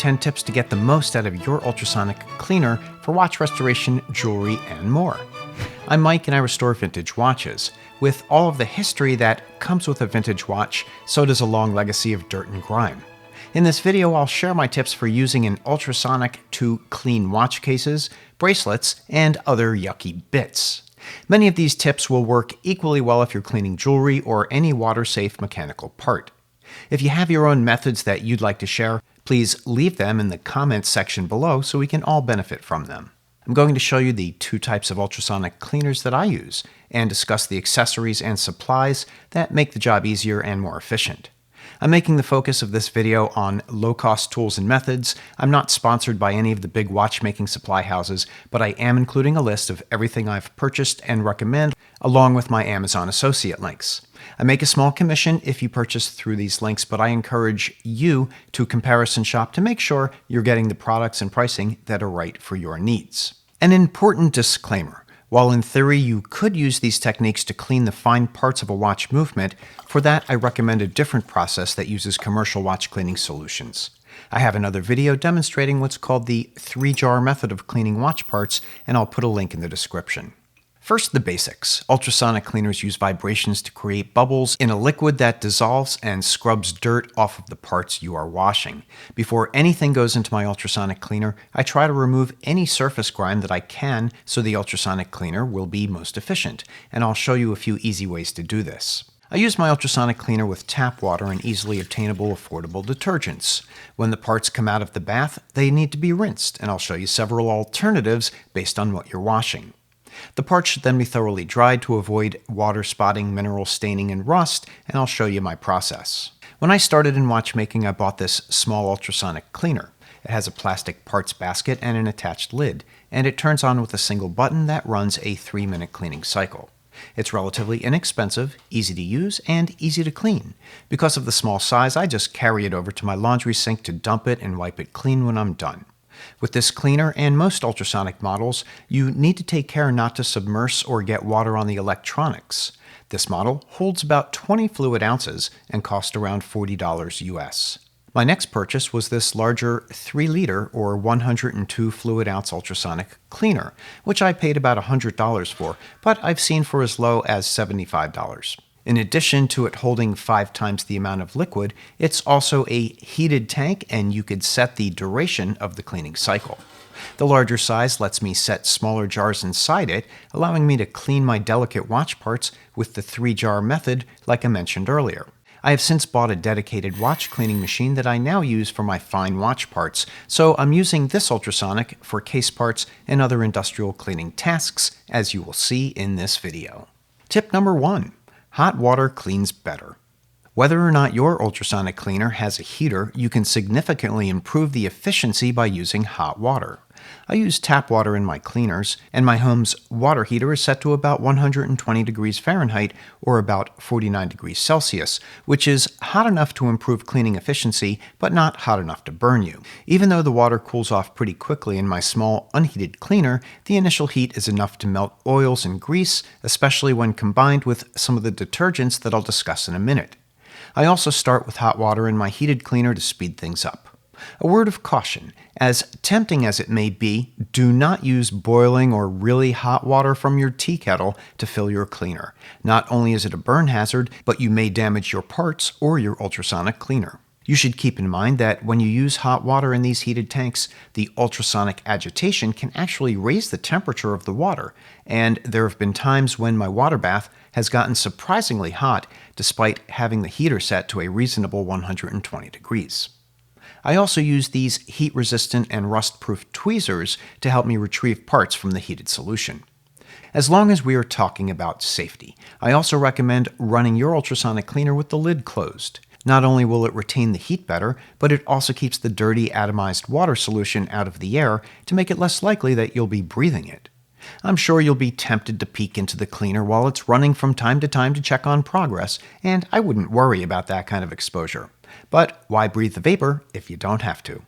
10 tips to get the most out of your ultrasonic cleaner for watch restoration, jewelry, and more. I'm Mike and I restore vintage watches. With all of the history that comes with a vintage watch, so does a long legacy of dirt and grime. In this video, I'll share my tips for using an ultrasonic to clean watch cases, bracelets, and other yucky bits. Many of these tips will work equally well if you're cleaning jewelry or any water-safe mechanical part. If you have your own methods that you'd like to share, please leave them in the comments section below so we can all benefit from them. I'm going to show you the two types of ultrasonic cleaners that I use and discuss the accessories and supplies that make the job easier and more efficient. I'm making the focus of this video on low-cost tools and methods. I'm not sponsored by any of the big watchmaking supply houses, but I am including a list of everything I've purchased and recommend, along with my Amazon associate links. I make a small commission if you purchase through these links, but I encourage you to comparison shop to make sure you're getting the products and pricing that are right for your needs. An important disclaimer. While in theory you could use these techniques to clean the fine parts of a watch movement, for that I recommend a different process that uses commercial watch cleaning solutions. I have another video demonstrating what's called the 3-jar method of cleaning watch parts, and I'll put a link in the description. First, the basics. Ultrasonic cleaners use vibrations to create bubbles in a liquid that dissolves and scrubs dirt off of the parts you are washing. Before anything goes into my ultrasonic cleaner, I try to remove any surface grime that I can so the ultrasonic cleaner will be most efficient, and I'll show you a few easy ways to do this. I use my ultrasonic cleaner with tap water and easily obtainable affordable detergents. When the parts come out of the bath, they need to be rinsed, and I'll show you several alternatives based on what you're washing. The parts should then be thoroughly dried to avoid water spotting, mineral staining, and rust, and I'll show you my process. When I started in watchmaking, I bought this small ultrasonic cleaner. It has a plastic parts basket and an attached lid, and it turns on with a single button that runs a 3-minute cleaning cycle. It's relatively inexpensive, easy to use, and easy to clean. Because of the small size, I just carry it over to my laundry sink to dump it and wipe it clean when I'm done. With this cleaner and most ultrasonic models, you need to take care not to submerge or get water on the electronics. This model holds about 20 fluid ounces and costs around $40 US. My next purchase was this larger 3-liter or 102 fluid ounce ultrasonic cleaner, which I paid about $100 for, but I've seen for as low as $75. In addition to it holding 5 times the amount of liquid, it's also a heated tank and you could set the duration of the cleaning cycle. The larger size lets me set smaller jars inside it, allowing me to clean my delicate watch parts with the 3-jar method like I mentioned earlier. I have since bought a dedicated watch cleaning machine that I now use for my fine watch parts, so I'm using this ultrasonic for case parts and other industrial cleaning tasks, as you will see in this video. Tip number 1. Hot water cleans better. Whether or not your ultrasonic cleaner has a heater, you can significantly improve the efficiency by using hot water. I use tap water in my cleaners, and my home's water heater is set to about 120 degrees Fahrenheit or about 49 degrees Celsius, which is hot enough to improve cleaning efficiency, but not hot enough to burn you. Even though the water cools off pretty quickly in my small, unheated cleaner, the initial heat is enough to melt oils and grease, especially when combined with some of the detergents that I'll discuss in a minute. I also start with hot water in my heated cleaner to speed things up. A word of caution, as tempting as it may be, do not use boiling or really hot water from your tea kettle to fill your cleaner. Not only is it a burn hazard, but you may damage your parts or your ultrasonic cleaner. You should keep in mind that when you use hot water in these heated tanks, the ultrasonic agitation can actually raise the temperature of the water, and there have been times when my water bath has gotten surprisingly hot despite having the heater set to a reasonable 120 degrees. I also use these heat-resistant and rust-proof tweezers to help me retrieve parts from the heated solution. As long as we are talking about safety, I also recommend running your ultrasonic cleaner with the lid closed. Not only will it retain the heat better, but it also keeps the dirty atomized water solution out of the air to make it less likely that you'll be breathing it. I'm sure you'll be tempted to peek into the cleaner while it's running from time to time to check on progress, and I wouldn't worry about that kind of exposure. But why breathe the vapor if you don't have to?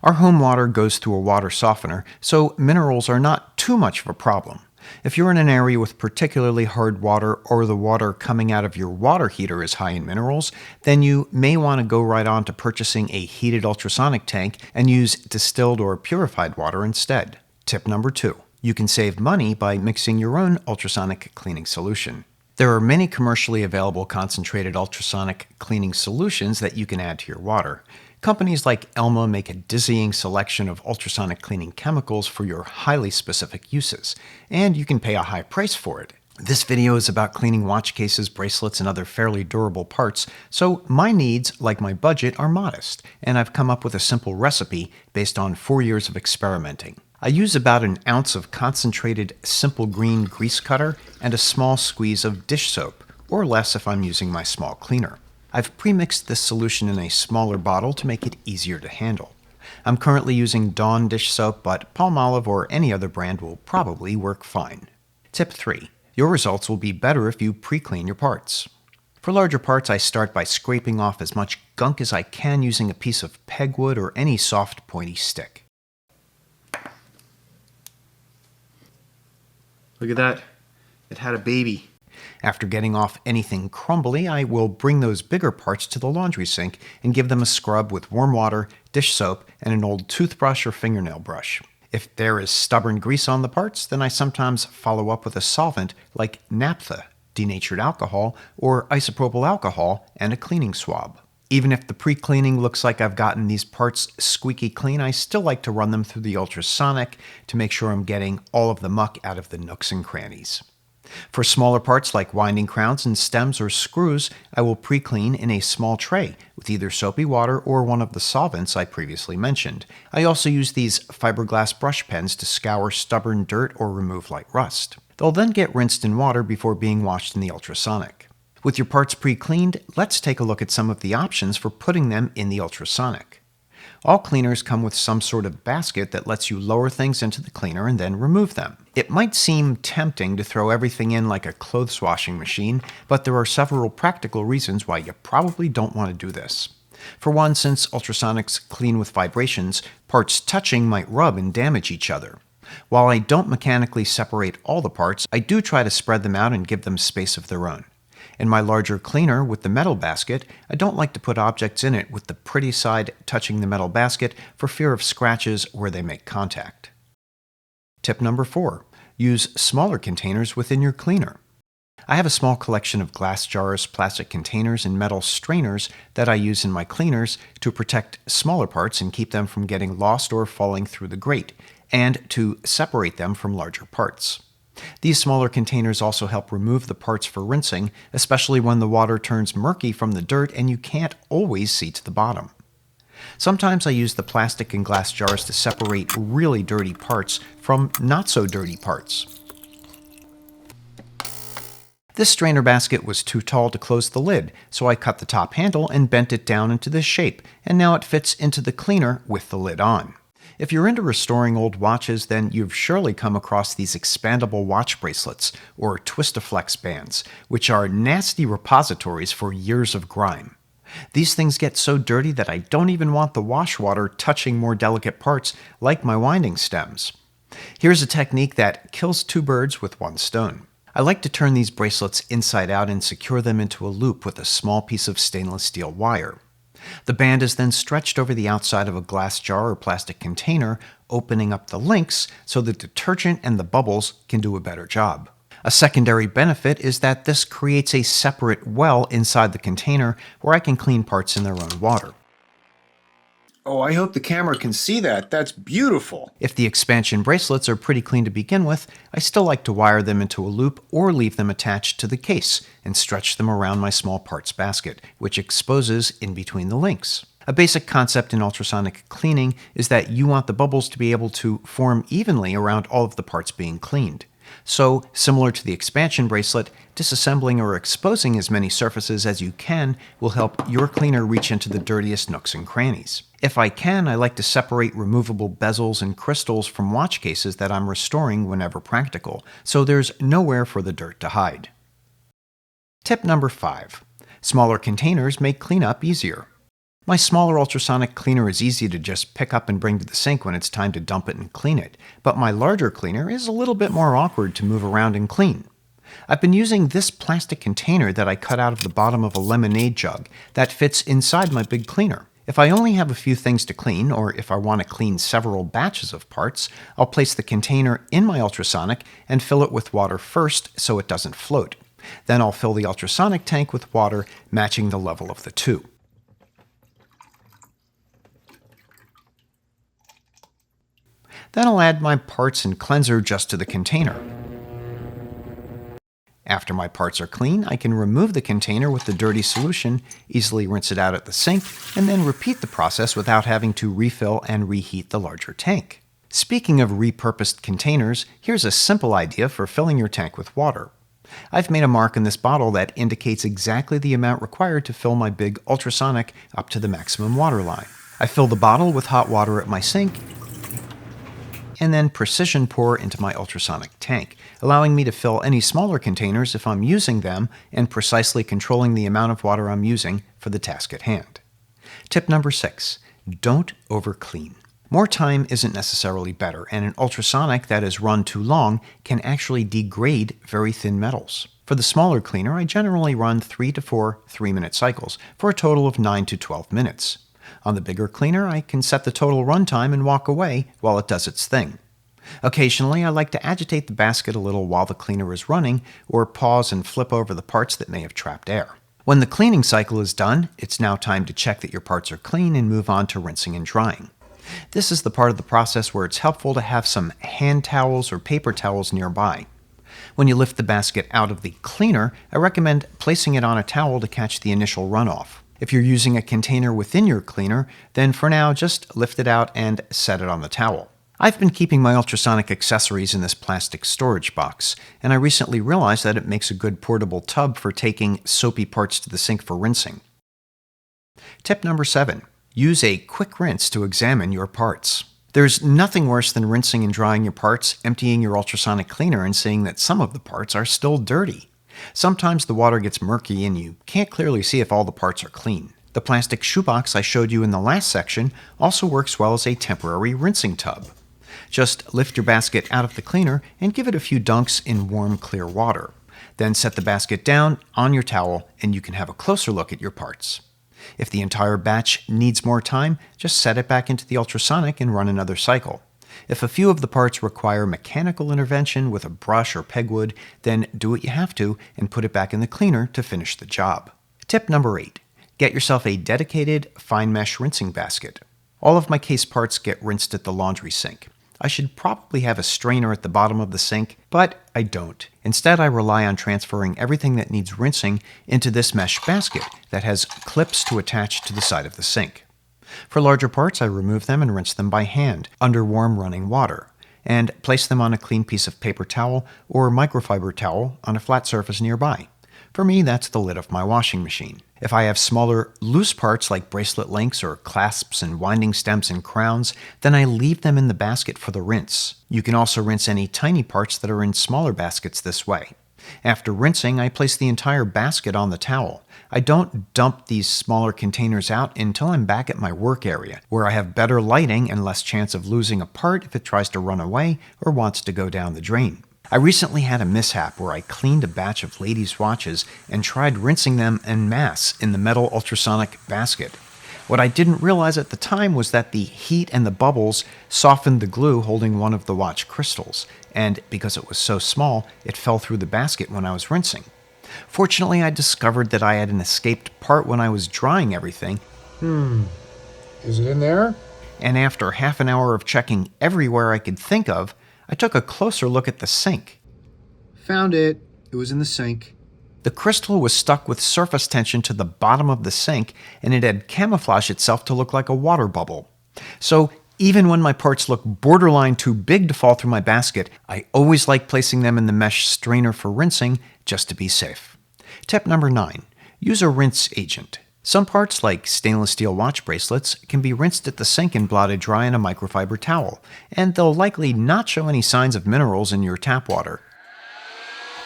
Our home water goes through a water softener, so minerals are not too much of a problem. If you're in an area with particularly hard water or the water coming out of your water heater is high in minerals, then you may want to go right on to purchasing a heated ultrasonic tank and use distilled or purified water instead. Tip number 2. You can save money by mixing your own ultrasonic cleaning solution. There are many commercially available concentrated ultrasonic cleaning solutions that you can add to your water. Companies like Elma make a dizzying selection of ultrasonic cleaning chemicals for your highly specific uses, and you can pay a high price for it. This video is about cleaning watch cases, bracelets, and other fairly durable parts, so my needs, like my budget, are modest, and I've come up with a simple recipe based on 4 years of experimenting. I use about an ounce of concentrated simple green grease cutter and a small squeeze of dish soap, or less if I'm using my small cleaner. I've pre-mixed this solution in a smaller bottle to make it easier to handle. I'm currently using Dawn dish soap, but Palmolive or any other brand will probably work fine. Tip 3. Your results will be better if you pre-clean your parts. For larger parts, I start by scraping off as much gunk as I can using a piece of pegwood or any soft, pointy stick. Look at that. It had a baby. After getting off anything crumbly, I will bring those bigger parts to the laundry sink and give them a scrub with warm water, dish soap, and an old toothbrush or fingernail brush. If there is stubborn grease on the parts, then I sometimes follow up with a solvent like naphtha, denatured alcohol, or isopropyl alcohol, and a cleaning swab. Even if the pre-cleaning looks like I've gotten these parts squeaky clean, I still like to run them through the ultrasonic to make sure I'm getting all of the muck out of the nooks and crannies. For smaller parts like winding crowns and stems or screws, I will pre-clean in a small tray with either soapy water or one of the solvents I previously mentioned. I also use these fiberglass brush pens to scour stubborn dirt or remove light rust. They'll then get rinsed in water before being washed in the ultrasonic. With your parts pre-cleaned, let's take a look at some of the options for putting them in the ultrasonic. All cleaners come with some sort of basket that lets you lower things into the cleaner and then remove them. It might seem tempting to throw everything in like a clothes washing machine, but there are several practical reasons why you probably don't want to do this. For one, since ultrasonics clean with vibrations, parts touching might rub and damage each other. While I don't mechanically separate all the parts, I do try to spread them out and give them space of their own. In my larger cleaner with the metal basket, I don't like to put objects in it with the pretty side touching the metal basket for fear of scratches where they make contact. Tip number 4. Use smaller containers within your cleaner. I have a small collection of glass jars, plastic containers, and metal strainers that I use in my cleaners to protect smaller parts and keep them from getting lost or falling through the grate, and to separate them from larger parts. These smaller containers also help remove the parts for rinsing, especially when the water turns murky from the dirt and you can't always see to the bottom. Sometimes I use the plastic and glass jars to separate really dirty parts from not so dirty parts. This strainer basket was too tall to close the lid, so I cut the top handle and bent it down into this shape, and now it fits into the cleaner with the lid on. If you're into restoring old watches, then you've surely come across these expandable watch bracelets, or Twist-A-Flex bands, which are nasty repositories for years of grime. These things get so dirty that I don't even want the wash water touching more delicate parts like my winding stems. Here's a technique that kills two birds with one stone. I like to turn these bracelets inside out and secure them into a loop with a small piece of stainless steel wire. The band is then stretched over the outside of a glass jar or plastic container, opening up the links so the detergent and the bubbles can do a better job. A secondary benefit is that this creates a separate well inside the container where I can clean parts in their own water. Oh, I hope the camera can see that. That's beautiful. If the expansion bracelets are pretty clean to begin with, I still like to wire them into a loop or leave them attached to the case and stretch them around my small parts basket, which exposes in between the links. A basic concept in ultrasonic cleaning is that you want the bubbles to be able to form evenly around all of the parts being cleaned. So, similar to the expansion bracelet, disassembling or exposing as many surfaces as you can will help your cleaner reach into the dirtiest nooks and crannies. If I can, I like to separate removable bezels and crystals from watch cases that I'm restoring whenever practical, so there's nowhere for the dirt to hide. Tip number 5. Smaller containers make cleanup easier. My smaller ultrasonic cleaner is easy to just pick up and bring to the sink when it's time to dump it and clean it, but my larger cleaner is a little bit more awkward to move around and clean. I've been using this plastic container that I cut out of the bottom of a lemonade jug that fits inside my big cleaner. If I only have a few things to clean, or if I want to clean several batches of parts, I'll place the container in my ultrasonic and fill it with water first so it doesn't float. Then I'll fill the ultrasonic tank with water, matching the level of the two. Then I'll add my parts and cleanser just to the container. After my parts are clean, I can remove the container with the dirty solution, easily rinse it out at the sink, and then repeat the process without having to refill and reheat the larger tank. Speaking of repurposed containers, here's a simple idea for filling your tank with water. I've made a mark in this bottle that indicates exactly the amount required to fill my big ultrasonic up to the maximum water line. I fill the bottle with hot water at my sink and then precision pour into my ultrasonic tank, allowing me to fill any smaller containers if I'm using them and precisely controlling the amount of water I'm using for the task at hand. Tip number 6, don't overclean. More time isn't necessarily better, and an ultrasonic that is run too long can actually degrade very thin metals. For the smaller cleaner, I generally run 3 to 4 3-minute cycles for a total of 9 to 12 minutes. On the bigger cleaner, I can set the total runtime and walk away while it does its thing. Occasionally, I like to agitate the basket a little while the cleaner is running, or pause and flip over the parts that may have trapped air. When the cleaning cycle is done, it's now time to check that your parts are clean and move on to rinsing and drying. This is the part of the process where it's helpful to have some hand towels or paper towels nearby. When you lift the basket out of the cleaner, I recommend placing it on a towel to catch the initial runoff. If you're using a container within your cleaner, then for now just lift it out and set it on the towel. I've been keeping my ultrasonic accessories in this plastic storage box, and I recently realized that it makes a good portable tub for taking soapy parts to the sink for rinsing. Tip number 7. Use a quick rinse to examine your parts. There's nothing worse than rinsing and drying your parts, emptying your ultrasonic cleaner, and seeing that some of the parts are still dirty. Sometimes the water gets murky and you can't clearly see if all the parts are clean. The plastic shoebox I showed you in the last section also works well as a temporary rinsing tub. Just lift your basket out of the cleaner and give it a few dunks in warm, clear water. Then set the basket down on your towel and you can have a closer look at your parts. If the entire batch needs more time, just set it back into the ultrasonic and run another cycle. If a few of the parts require mechanical intervention with a brush or pegwood, then do what you have to and put it back in the cleaner to finish the job. Tip number 8. Get yourself a dedicated fine mesh rinsing basket. All of my case parts get rinsed at the laundry sink. I should probably have a strainer at the bottom of the sink, but I don't. Instead, I rely on transferring everything that needs rinsing into this mesh basket that has clips to attach to the side of the sink. For larger parts, I remove them and rinse them by hand under warm running water, and place them on a clean piece of paper towel or microfiber towel on a flat surface nearby. For me, that's the lid of my washing machine. If I have smaller, loose parts like bracelet links or clasps and winding stems and crowns, then I leave them in the basket for the rinse. You can also rinse any tiny parts that are in smaller baskets this way. After rinsing, I place the entire basket on the towel. I don't dump these smaller containers out until I'm back at my work area, where I have better lighting and less chance of losing a part if it tries to run away or wants to go down the drain. I recently had a mishap where I cleaned a batch of ladies' watches and tried rinsing them en masse in the metal ultrasonic basket. What I didn't realize at the time was that the heat and the bubbles softened the glue holding one of the watch crystals, and because it was so small, it fell through the basket when I was rinsing. Fortunately, I discovered that I had an escaped part when I was drying everything. Is it in there? And after half an hour of checking everywhere I could think of, I took a closer look at the sink. Found it. It was in the sink. The crystal was stuck with surface tension to the bottom of the sink, and it had camouflaged itself to look like a water bubble. So even when my parts look borderline too big to fall through my basket, I always like placing them in the mesh strainer for rinsing just to be safe. Tip number 9. Use a rinse agent. Some parts, like stainless steel watch bracelets, can be rinsed at the sink and blotted dry in a microfiber towel, and they'll likely not show any signs of minerals in your tap water.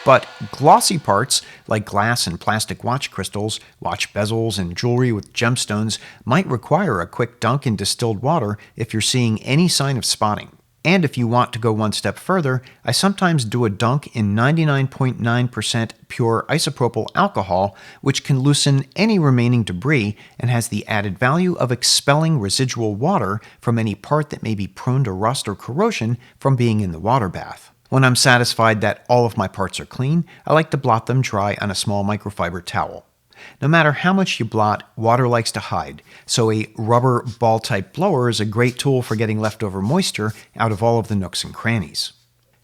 But glossy parts, like glass and plastic watch crystals, watch bezels, and jewelry with gemstones, might require a quick dunk in distilled water if you're seeing any sign of spotting. And if you want to go one step further, I sometimes do a dunk in 99.9% pure isopropyl alcohol, which can loosen any remaining debris and has the added value of expelling residual water from any part that may be prone to rust or corrosion from being in the water bath. When I'm satisfied that all of my parts are clean, I like to blot them dry on a small microfiber towel. No matter how much you blot, water likes to hide, so a rubber ball-type blower is a great tool for getting leftover moisture out of all of the nooks and crannies.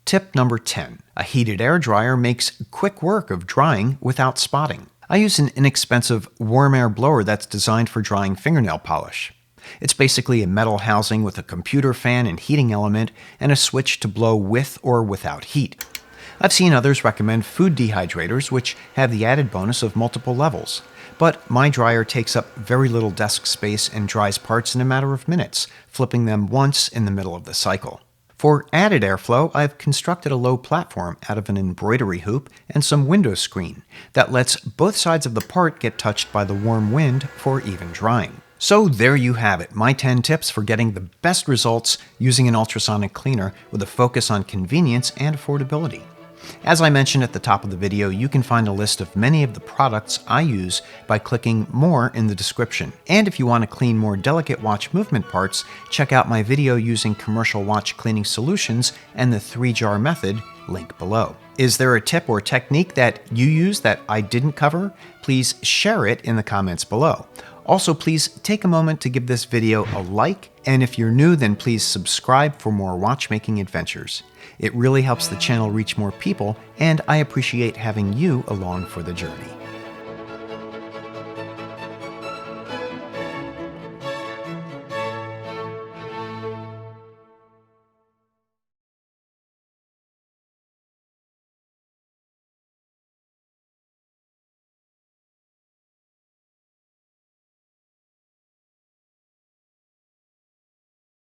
Tip number 10. A heated air dryer makes quick work of drying without spotting. I use an inexpensive warm air blower that's designed for drying fingernail polish. It's basically a metal housing with a computer fan and heating element and a switch to blow with or without heat. I've seen others recommend food dehydrators, which have the added bonus of multiple levels. But my dryer takes up very little desk space and dries parts in a matter of minutes, flipping them once in the middle of the cycle. For added airflow, I've constructed a low platform out of an embroidery hoop and some window screen that lets both sides of the part get touched by the warm wind for even drying. So there you have it, my 10 tips for getting the best results using an ultrasonic cleaner with a focus on convenience and affordability. As I mentioned at the top of the video, you can find a list of many of the products I use by clicking more in the description. And if you want to clean more delicate watch movement parts, check out my video using commercial watch cleaning solutions and the 3-jar method, link below. Is there a tip or technique that you use that I didn't cover? Please share it in the comments below. Also, please take a moment to give this video a like, and if you're new, then please subscribe for more watchmaking adventures. It really helps the channel reach more people, and I appreciate having you along for the journey.